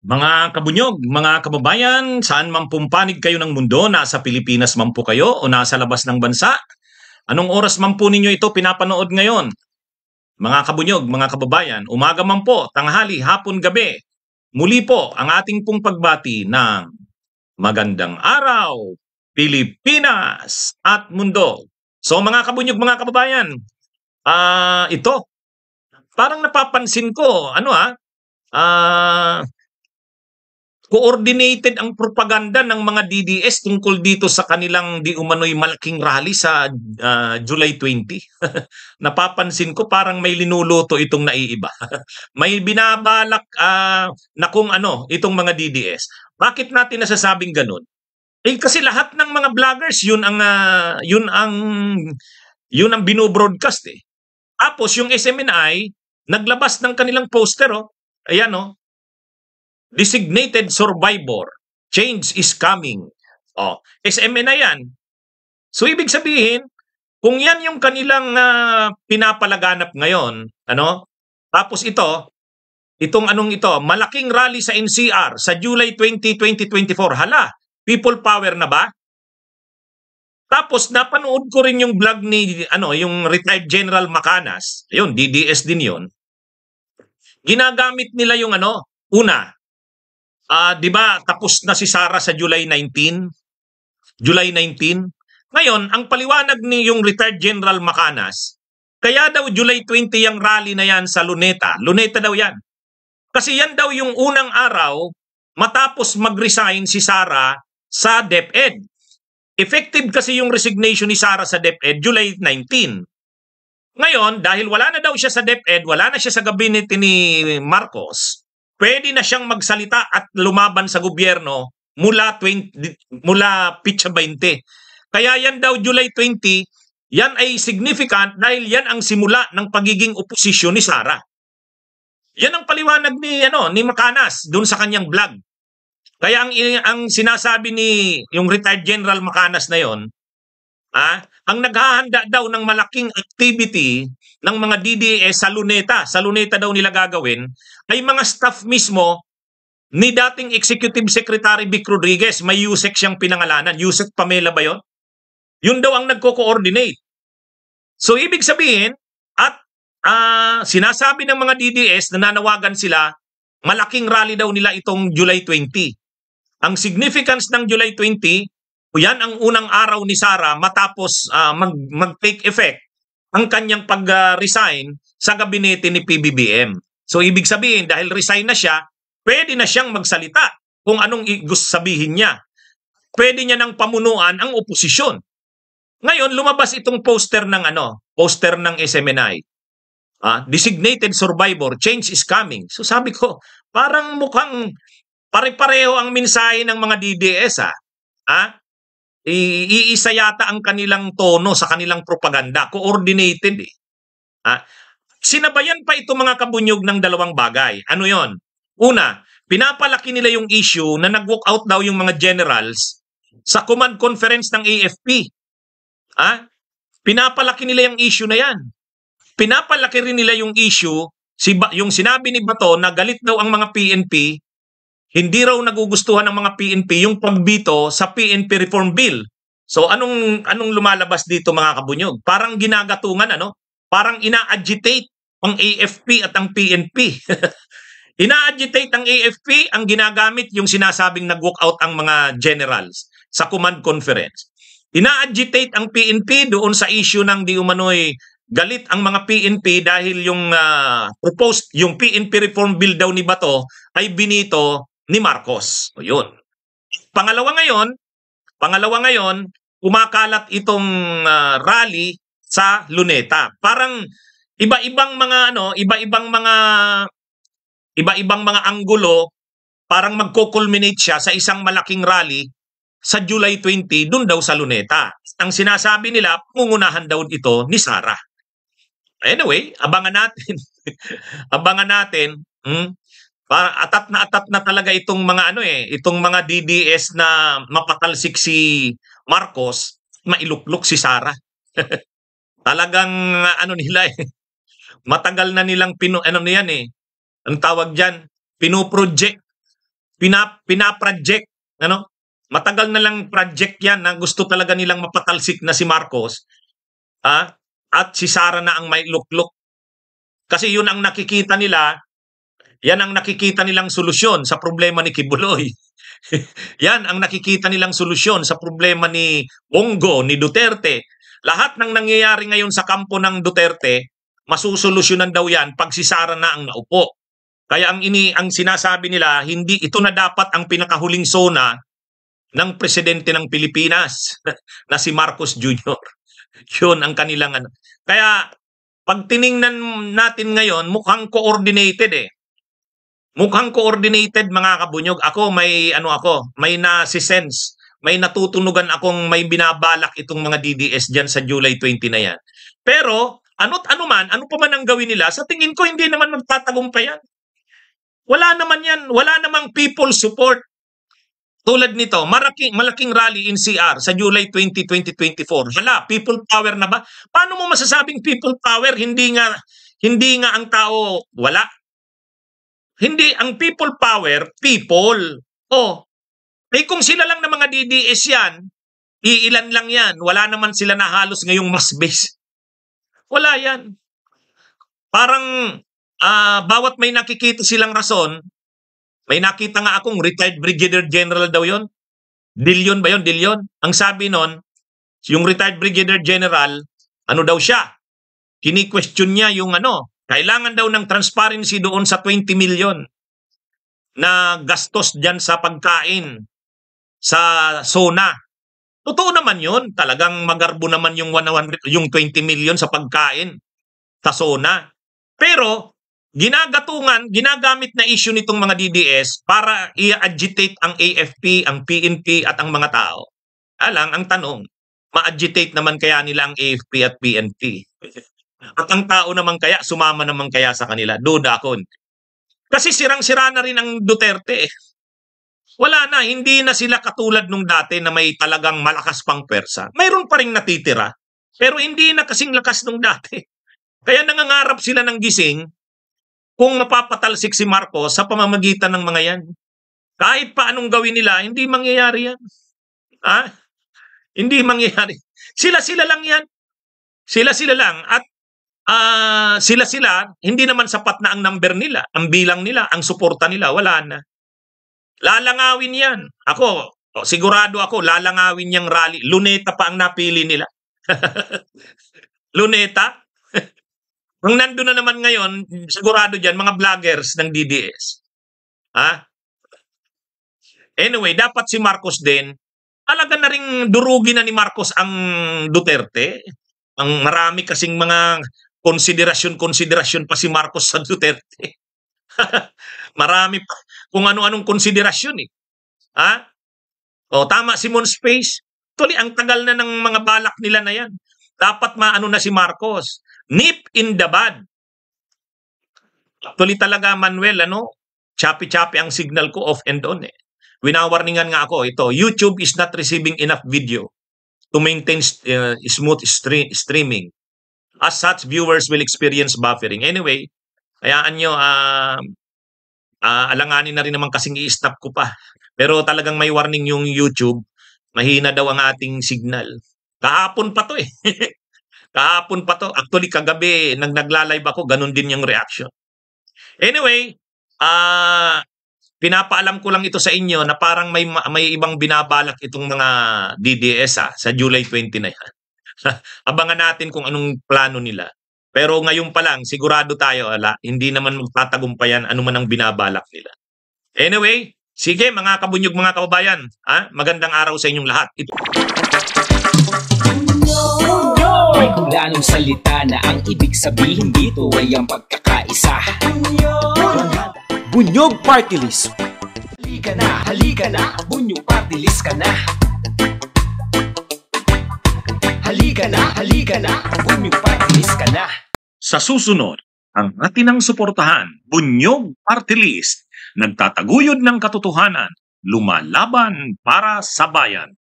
Mga kabunyog, mga kababayan, saan man pumpanig kayo ng mundo, nasa Pilipinas man po kayo o nasa labas ng bansa, anong oras man po ninyo ito pinapanood ngayon? Mga kabunyog, mga kababayan, umaga man po, tanghali, hapon, gabi, muli po ang ating pong pagbati ng magandang araw, Pilipinas at mundo. So mga kabunyog, mga kababayan, ito, parang napapansin ko, ah, coordinated ang propaganda ng mga DDS tungkol dito sa kanilang di umano'y malaking rally sa July 20. Napapansin ko parang may linuluto itong naiiba. May binabalak na kung ano itong mga DDS. Bakit natin nasasabing ganun? Eh kasi lahat ng mga vloggers yun ang bino-broadcast eh. Tapos yung SMNI naglabas ng kanilang poster oh. Ayan oh. Designated survivor. Change is coming. Oh, SMNI yan. So ibig sabihin, kung yan yung kanilang pinapalaganap ngayon, tapos itong malaking rally sa NCR sa July 20, 2024. Hala, people power na ba? Tapos napanood ko rin yung vlog ni yung retired General Macanas. Ayun, DDS din 'yon. Ginagamit nila yung una, 'di ba tapos na si Sara sa July 19? July 19. Ngayon, ang paliwanag ni yung retired General Macanas, kaya daw July 20 yung rally na yan sa Luneta. Luneta daw yan. Kasi yan daw yung unang araw matapos mag-resign si Sara sa DepEd. Effective kasi yung resignation ni Sara sa DepEd July 19. Ngayon, dahil wala na daw siya sa DepEd, wala na siya sa gabinete ni Marcos, pwede na siyang magsalita at lumaban sa gobyerno mula Pitsa 20. Kaya yan daw July 20, yan ay significant dahil yan ang simula ng pagiging oposisyon ni Sara. Yan ang paliwanag ni Macanas doon sa kanyang vlog. Kaya ang sinasabi ni yung retired General Macanas na yon, ang naghahanda daw ng malaking activity ng mga DDS sa Luneta daw nila gagawin, ay mga staff mismo ni dating Executive Secretary Vic Rodriguez. May Yusek siyang pinangalanan. Yusek Pamela ba yun? Yun daw ang nagko-coordinate. So ibig sabihin, at sinasabi ng mga DDS, nananawagan sila, malaking rally daw nila itong July 20. Ang significance ng July 20, yan ang unang araw ni Sara matapos mag-take effect ang kanyang pag-resign sa gabinete ni PBBM. So ibig sabihin, dahil resign na siya, pwede na siyang magsalita kung anong gusto sabihin niya. Pwede niya nang pamunuan ang oposisyon. Ngayon, lumabas itong poster ng SMNI. Designated survivor, change is coming. So sabi ko, parang mukhang pare-pareho ang mensahe ng mga DDS. Iisa yata ang kanilang tono sa kanilang propaganda. Coordinated eh. Sinabayan pa ito mga kabunyog ng dalawang bagay. Ano yon? Una, pinapalaki nila yung issue na nag-walk out daw yung mga generals sa command conference ng AFP. Pinapalaki nila yung issue na yan. Pinapalaki rin nila yung issue, yung sinabi ni Bato na galit daw ang mga PNP, hindi raw nagugustuhan ng mga PNP yung pagbito sa PNP Reform Bill. So anong lumalabas dito mga kabunyog? Parang ginagatungan, parang ina-agitate ang AFP at ang PNP. Ina-agitate ang AFP, ang ginagamit yung sinasabing nag-walk out ang mga generals sa command conference. Ina-agitate ang PNP doon sa issue ng di umano'y galit ang mga PNP dahil yung proposed, yung PNP Reform Bill daw ni Bato ay binito ni Marcos. O yun. Pangalawa ngayon, kumakalat itong rally sa Luneta. Parang iba-ibang mga anggulo, parang magko-culminate siya sa isang malaking rally sa July 20 doon daw sa Luneta. Ang sinasabi nila, pungunahan daw ito ni Sara. Anyway, abangan natin. Abangan natin. Atat na talaga itong mga itong mga DDS na mapatalsik si Marcos, mailuklok si Sara. Talagang nila matagal na nilang ang tawag diyan, pinoproject pinaproject, ano? Matagal na lang project yan na gusto talaga nilang mapatalsik na si Marcos, at si Sara na ang may lukluk. Kasi yun ang nakikita nila, yan ang nakikita nilang solusyon sa problema ni Kibuloy. Yan ang nakikita nilang solusyon sa problema ni Bongo, ni Duterte. Lahat ng nangyayari ngayon sa kampo ng Duterte, masusolusyonan daw yan pag si Sara na ang naupo. Kaya ang sinasabi nila, hindi ito na dapat ang pinakahuling sona ng presidente ng Pilipinas na si Marcos Jr. Yun ang kanilang ano. Kaya pag tiningnan natin ngayon, mukhang coordinated eh. Mukhang coordinated mga kabunyog. Ako may nasisense, may natutunugan akong may binabalak itong mga DDS dyan sa July 20 na yan. Pero ano pa man ang gawin nila, sa tingin ko hindi naman magtatagumpay yan. Wala naman yan, wala namang people support. Tulad nito, malaking rally in CR sa July 20, 2024. Hala, people power na ba? Paano mo masasabing people power? Hindi nga ang tao wala. Hindi, ang people power, people. Kung sila lang na mga DDS yan, iilan lang yan. Wala naman sila na halos ngayong mass base. Wala yan. Parang bawat may nakikita silang rason, may nakita nga akong retired Brigadier General daw yon. Dilyon ba yon? Dilyon. Ang sabi nun, yung retired Brigadier General, ano daw siya? Kini-question niya yung kailangan daw ng transparency doon sa 20 million na gastos dyan sa pagkain sa SONA. Totoo naman yun. Talagang magarbo naman yung 20 million sa pagkain sa SONA. Pero ginagamit na issue nitong mga DDS para i-agitate ang AFP, ang PNP at ang mga tao. Ang tanong, ma-agitate naman kaya nila ang AFP at PNP? At ang tao naman kaya, sumama naman kaya sa kanila? Duda ako. Kasi sirang-sira na rin ang Duterte. Wala na, hindi na sila katulad nung dati na may talagang malakas pang pwersa. Mayroon pa rin natitira, pero hindi na kasing lakas nung dati. Kaya nangangarap sila ng gising kung mapapatalsik si Marcos sa pamamagitan ng mga yan. Kahit pa anong gawin nila, hindi mangyayari yan. Hindi mangyayari. Sila-sila lang yan. Sila-sila lang. At sila-sila, hindi naman sapat na ang number nila, ang bilang nila, ang suporta nila, wala na. Lalangawin yan. Sigurado ako, lalangawin yung rally. Luneta pa ang napili nila. Luneta? Kung nandun na naman ngayon, sigurado dyan, mga vloggers ng DDS. Anyway, dapat si Marcos din, talaga na rin durugi na ni Marcos ang Duterte. Ang marami kasing mga konsiderasyon pa si Marcos sa Duterte. Marami pa. Kung ano-anong konsiderasyon eh. Tama si Mon Space. Tuloy, ang tagal na ng mga balak nila na yan. Dapat maano na si Marcos. Nip in the bud. Actually talaga, Manuel, choppy-choppy ang signal ko off and on eh. Winawarningan nga ako, ito, YouTube is not receiving enough video to maintain smooth streaming. As such, viewers will experience buffering. Anyway, hayaan nyo, alanganin na rin naman kasing i-stop ko pa. Pero talagang may warning yung YouTube, mahina daw ang ating signal. Kahapon pa to eh. Kahapon pa to. Actually, kagabi, nagla-live ako, ganun din yung reaction. Anyway, pinapaalam ko lang ito sa inyo na parang may ibang binabalak itong mga DDS sa July 20 na yan. Abangan natin kung anong plano nila. Pero ngayon pa lang, sigurado tayo, hindi naman magtatagumpayan ano man ang binabalak nila. Anyway, sige mga kabunyog, mga kababayan, magandang araw sa inyong lahat. May kulanong salita na ang ibig sabihin dito ay ang pagkakaisa. Bunyog Party List. Halika na, Bunyog Party List ka na. Halika na, Bunyog Party List ka na. Sa susunod, ang atinang suportahan, Bunyog Party List, nagtataguyod ng katotohanan, lumalaban para sa bayan.